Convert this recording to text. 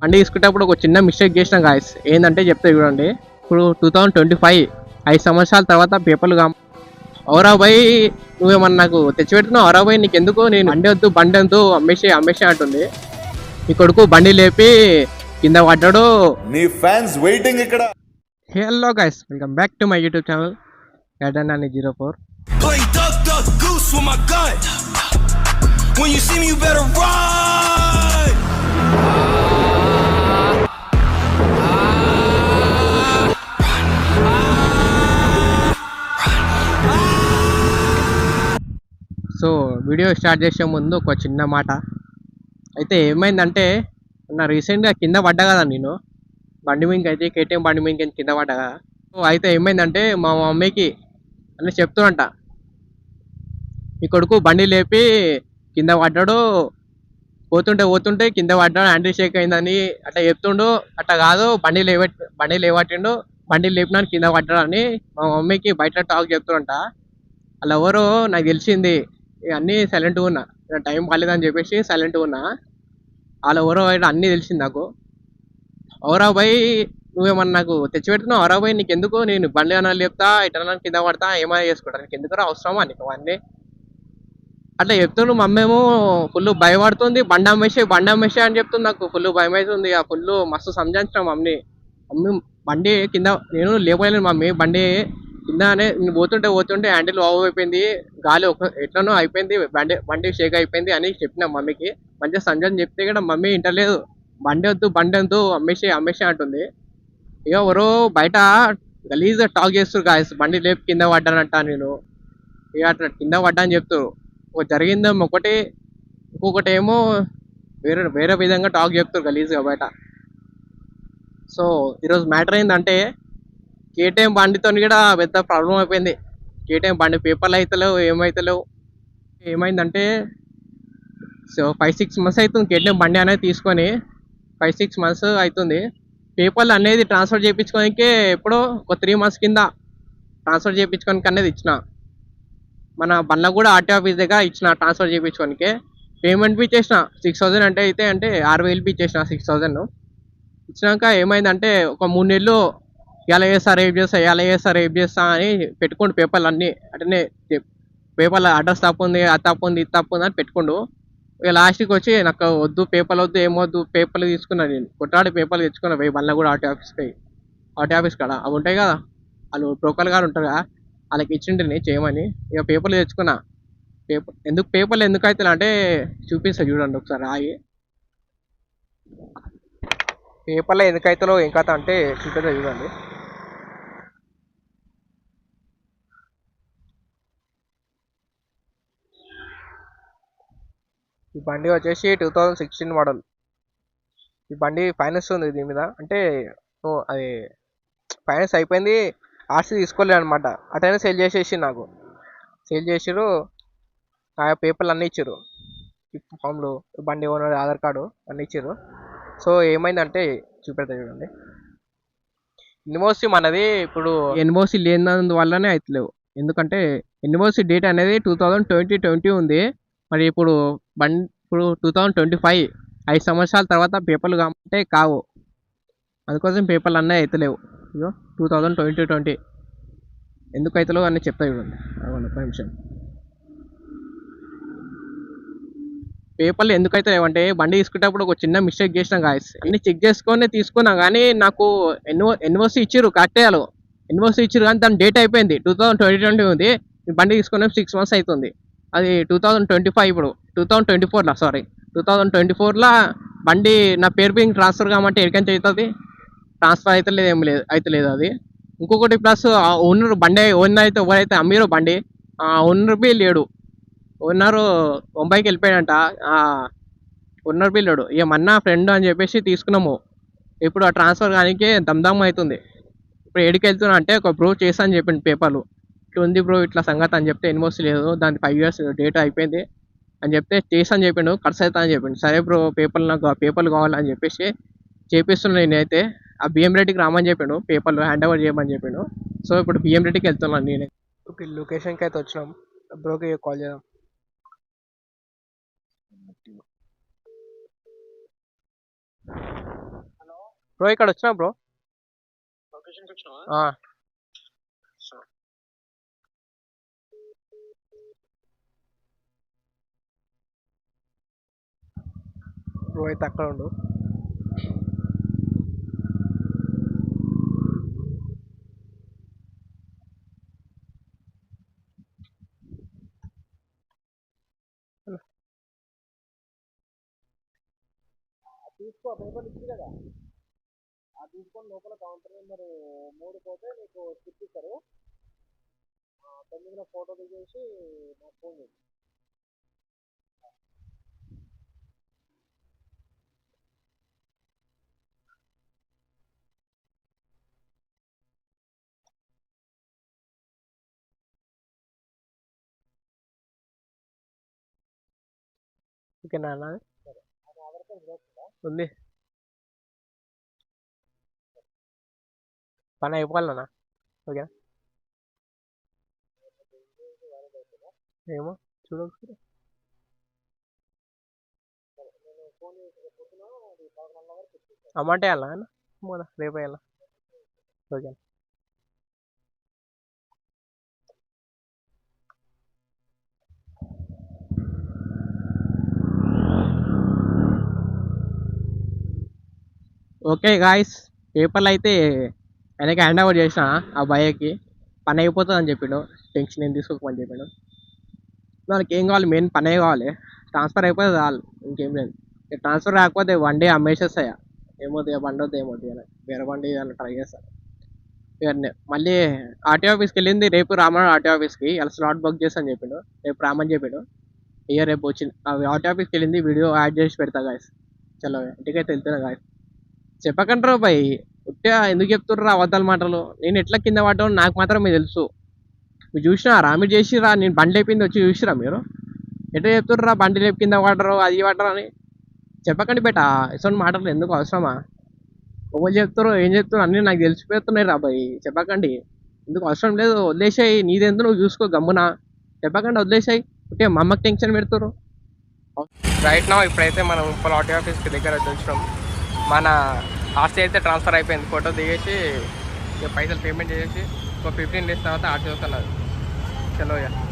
బండి తీసుకునేటప్పుడు ఒక చిన్న మిస్టేక్ చేసినాం గాయస్. ఏంటంటే చెప్తే చూడండి. ఇప్పుడు 2025 5 సంవత్సరాల తర్వాత పేపర్లు ఔరా భయ్, నువ్వేమన్నా నాకు తెచ్చిపెట్టుకున్నావు? ఔరా భయ్, నీకెందుకు? నేను బండి వద్దు అమ్మేసి అంటుంది. ఈ కొడుకు బండి లేపి కింద పడ్డాడు. నీ ఫ్యాన్స్ వెయిటింగ్ ఇక్కడ. Hello guys, welcome back to my YouTube channel Gadanani04. Playing duck, duck, goose with my gun. When you see me, you better run. So video start చేసే ముందు ఒక చిన్న మాట. అయితే ఏమైందంటే, నా రీసెంట్గా కింద పడ్డా కదా నేను, బండి మీదకి అయితే కేటీఎం బండి మీదకి కింద పడ్డా కదా. సో అయితే ఏమైందంటే, మా మమ్మీకి అని చెప్తున్నంట, ఈ కొడుకు బండి లేపి కింద పడ్డాడు, పోతుంటే కింద పడ్డాడు, హ్యాండిల్ షేక్ అయిందని అట్లా చెప్తుండు. అట్లా కాదు, బండి లేవట్టిండు, బండి లేపినాను కింద పడ్డాడు అని మా మమ్మీకి బయట టాక్ చెప్తున్నంట. అలా ఎవరో నాకు తెలిసింది, అన్నీ సైలెంట్గా ఉన్నా, టైం బాగాలేదని చెప్పేసి సైలెంట్గా ఉన్నా. వాళ్ళు ఎవరో అన్నీ తెలిసింది నాకు. ఔరా భయ్, నువ్వేమన్నా నాకు తెచ్చిపెట్టుకున్నావు? ఔరా భయ్, నీకెందుకు? నేను బండి అనాలి చెప్తా, ఇటన్నా కింద పడతా, ఏమైనా చేసుకుంటా, నీకు ఎందుకు అవసరమా నీకు అవన్నీ? అట్లా చెప్తుండు. మమ్మేమో ఫుల్ భయపడుతుంది, బండి అమ్మేసే అని చెప్తుంది. నాకు ఫుల్ భయం అవుతుంది. ఆ ఫుల్ మస్తు సంజాయించిన మమ్మీ బండి కింద నేను లేపలేను మమ్మీ, బండి కిందనే నేను పోతుంటే హ్యాండిల్ ఆఫ్ అయిపోయింది, గాలి ఎట్లనో అయిపోయింది, బండి షేక్ అయిపోయింది అని చెప్పిన మమ్మీకి. మంచిగా సంజయ్ చెప్తే కూడా మమ్మీ ఇంటలేదు. బండి వద్దు అమ్మేసే అంటుంది. ఇక ఎవరో బయట గలీజ్గా టాక్ చేస్తారు గాయస్, బండి లేపి కింద పడ్డానంట నేను. ఇక అట్లా కింద పడ్డా అని చెప్తారు. జరిగిందేమో ఒకటి, ఇంకొకటి ఏమో వేరే విధంగా టాక్ చెప్తారు గలీజ్గా బయట. సో ఈరోజు మ్యాటర్ ఏంటంటే, కేటీఎం బండితో కూడా పెద్ద ప్రాబ్లం అయిపోయింది. కేటీఎం బండి పేపర్లు అవుతలేవు, ఏమవుతలేవు. ఏమైందంటే, సో 5-6 months అవుతుంది కేటీఎం బండి అనేది తీసుకొని, 5-6 months అవుతుంది. పేపర్లు అనేది ట్రాన్స్ఫర్ చేయించుకోనికే ఎప్పుడో ఒక 3 months కింద ట్రాన్స్ఫర్ చేయించుకోనికి అనేది ఇచ్చిన. మన బండ్ల కూడా ఆర్టీ ఆఫీస్ దగ్గర ఇచ్చిన ట్రాన్స్ఫర్ చేయించుకోనికే. పేమెంట్ ఇచ్చేసిన 6,000 అంటే 6,000 ఇచ్చేసిన. 6,000 ఇచ్చినాక ఏమైందంటే, ఒక 3 నెలలు ఇలా చేస్తా రేపు చేస్తా అని పెట్టుకోండు పేపర్లు అన్నీ. అంటే పేపర్ల అడ్రస్ తప్పు ఉంది, అది తప్పు ఉంది, ఇది తప్పు ఉంది అని పెట్టుకోండు. ఇక లాస్ట్కి వచ్చి నాకు వద్దు, పేపర్లు వద్దు, ఏమొద్దు, పేపర్లు తీసుకున్నాను నేను. కొట్టాడి పేపర్లు తెచ్చుకున్నా పోయి బండ్ల కూడా ఆర్టీ ఆఫీస్ కాడ అవి ఉంటాయి కదా, వాళ్ళు బ్రోకర్లు గారు ఉంటారు కదా, వాళ్ళకి ఇచ్చిండే చేయమని. ఇక పేపర్లు తెచ్చుకున్నా. పేపర్లు ఎందుకు అవుతుంది అంటే చూపిస్తా చూడండి ఒకసారి ఆగి. పేపర్లో ఎందుకు అవుతాలో ఏం కథ అంటే చూపిస్తా చూడండి. ఈ బండి వచ్చేసి 2016 మోడల్. ఈ బండి ఫైనాన్స్ ఉంది దీని మీద. అంటే అది ఫైనాన్స్ అయిపోయింది, ఆర్సీ తీసుకోలేదు అనమాట. అటైనా సేల్ నాకు సేల్ చేసిరు. ఆ పేపర్లు అన్నీ ఇచ్చారు, ఫామ్లు, బండి ఓనర్ ఆధార్ కార్డు అన్నీ ఇచ్చారు. సో ఏమైందంటే చూపెడతా చూడండి. ఎన్ఓసి మనది ఇప్పుడు ఎన్ఓసి లేనందువల్లనే అవుతలేవు. ఎందుకంటే ఎన్ఓసి డేట్ అనేది 2020 ఉంది. మరి ఇప్పుడు 2025 5 సంవత్సరాల తర్వాత పేపర్లు కామంటే కావు. అందుకోసం పేపర్లు అన్నీ అవుతలేవు. ఇదో 2020 ఎందుకు అవుతలేవు అని చెప్తా చూడండి. ఒక నిమిషం. పేపర్లు ఎందుకు అయితే లేవంటే, బండి తీసుకునేటప్పుడు ఒక చిన్న మిస్టేక్ చేసినా గాయస్. అన్ని చెక్ చేసుకొని తీసుకున్నా, కానీ నాకు ఎన్ఓసి ఇచ్చిర్రు కరెక్టే. వాళ్ళు ఎన్ఓసి ఇచ్చిర్రు కానీ దాని డేట్ అయిపోయింది, 2020 ఉంది. బండి తీసుకునే 6 months అవుతుంది. అది 2025, ఇప్పుడు 2024లో 2024లో బండి నా పేరు మీద ట్రాన్స్ఫర్ కామంటే ఎక్కడికి అవుతుంది? ట్రాన్స్ఫర్ అయితే లేదు, ఏం లేదు, అయితే లేదు అది. ఇంకొకటి ప్లస్ ఓనర్ బండి ఓనర్ అయితే ఎవరైతే అమ్మీరో బండి, ఓనర్ బి లేడు. ఓనరు ముంబైకి వెళ్ళిపోయాడంట. ఓనర్ బి లేడు. ఇక మన్నా ఫ్రెండ్ అని చెప్పేసి తీసుకున్నాము. ఇప్పుడు ఆ ట్రాన్స్ఫర్ కానీ దమ్దమ్ అవుతుంది. ఇప్పుడు ఏడికి వెళ్తున్నా అంటే, ఒక బ్రో చేస్తా అని చెప్పిండు పేపర్లు. ఇట్లా ఉంది బ్రో, ఇట్లా సంగతి అని చెప్తే, ఎన్ఓసి లేదు, దానికి 5 years డేట్ అయిపోయింది అని చెప్తే చేస్తా అని చెప్పిండు, ఖర్చు అవుతా అని చెప్పిండు. సరే బ్రో, నాకు పేపర్లు కావాలని చెప్పేసి చేపిస్తున్నాను నేనైతే. ఆ బిఎం రెడ్డికి రామని చెప్పిండు, పేపర్లు హ్యాండ్ ఓవర్ చేయమని చెప్పిండు. సో ఇప్పుడు బిఎం రెడ్డికి వెళ్తున్నాను నేనే. ఓకే, లొకేషన్కి అయితే వచ్చినాం. బ్రోకి కాల్ చేద్దాం. బ్రో ఇక్కడ వచ్చినా బ్రో. బ్రో అయితే అక్కడ ఉండు. తీసుకో పేపర్ ఇచ్చి కదా, అది తీసుకొని లోపల కౌంటర్ నెంబర్ 3 పోతే నీకు స్లిప్ ఇస్తారు. 9లో ఫోటో దిగేసి నాకు ఫోన్ చేసి. ఓకేనా అన్న? ఉంది. పని అయిపోవాలన్నా. ఓకేనా? ఏమో చూడొచ్చు. అమౌంట్ వేయాలా అన్న? రేపు వేయాలా? ఓకే. ఓకే గాయస్, పేపర్లు అయితే ఆయనకి హ్యాండ్ ఓవర్ చేసిన ఆ భయ్యకి. పని అయిపోతుంది అని చెప్పిండు, టెన్షన్ ఏం తీసుకోకమని చెప్పిండు. దానికి ఏం కావాలి, మెయిన్ పనే కావాలి. ట్రాన్స్ఫర్ అయిపోతే చాలు, ఇంకేం లేదు. ట్రాన్స్ఫర్ రాకపోతే 1 డే అమ్మేసేస్తాయా, ఏమవుతుంది బండి వద్ద ఏమవుతుంది అని వేరే బండి అలా ట్రై చేస్తాను. ఇక మళ్ళీ ఆర్టీ ఆఫీస్కి వెళ్ళింది, రేపు రామన్నాడు ఆర్టీ ఆఫీస్కి. అలా స్లాట్ బుక్ చేస్తా అని చెప్పిండు, రేపు రామని చెప్పిండు. రేపు వచ్చింది ఆర్టీ ఆఫీస్కి వెళ్ళింది, వీడియో యాడ్ చేసి పెడతా గాయస్. చలో ఇంటికైతే వెళ్తున్నా గాయస్. చెప్పకంటారా భయ్, ఉట్టిగా ఎందుకు చెప్తుర్రా అబద్ధాల మాటలు? నేను ఎట్లా కింద పడ్డాను నాకు మాత్రమే తెలుసు. మీరు చూసినారా? మీరు చేసిరా? నేను బండి లేపింది వచ్చి చూసిరా మీరు? ఎట్లా చెప్తుర్రా బండి లేపి కింద పడరు అది పడరు అని? చెప్పకండి బేట, ఇటువంటి మాటలు ఎందుకు అవసరమా? ఎవరు చెప్తారో ఏం చెప్తారో అన్నీ నాకు తెలిసిపోతున్నాయి రా భయ్. చెప్పకండి, ఎందుకు అవసరం లేదు, వదిలేసాయి. నీదెందుకు నువ్వు చూసుకో గమ్మున. చెప్పకండి, వదిలేసాయి. ఉట్టిగా మా అమ్మకి టెన్షన్ పెడతారు. రైట్ నా ఇప్పుడైతే మనం ఉప్పల్ ఆర్టీ ఆఫీస్కి దగ్గర వచ్చినాం. మన ఆస్తి అయితే ట్రాన్స్ఫర్ అయిపోయింది. ఫోటో దిగేసి ఇక పైసలు పేమెంట్ చేసేసి ఒక 15 days తర్వాత ఆర్టీ వస్తున్నది. చలో ఇక.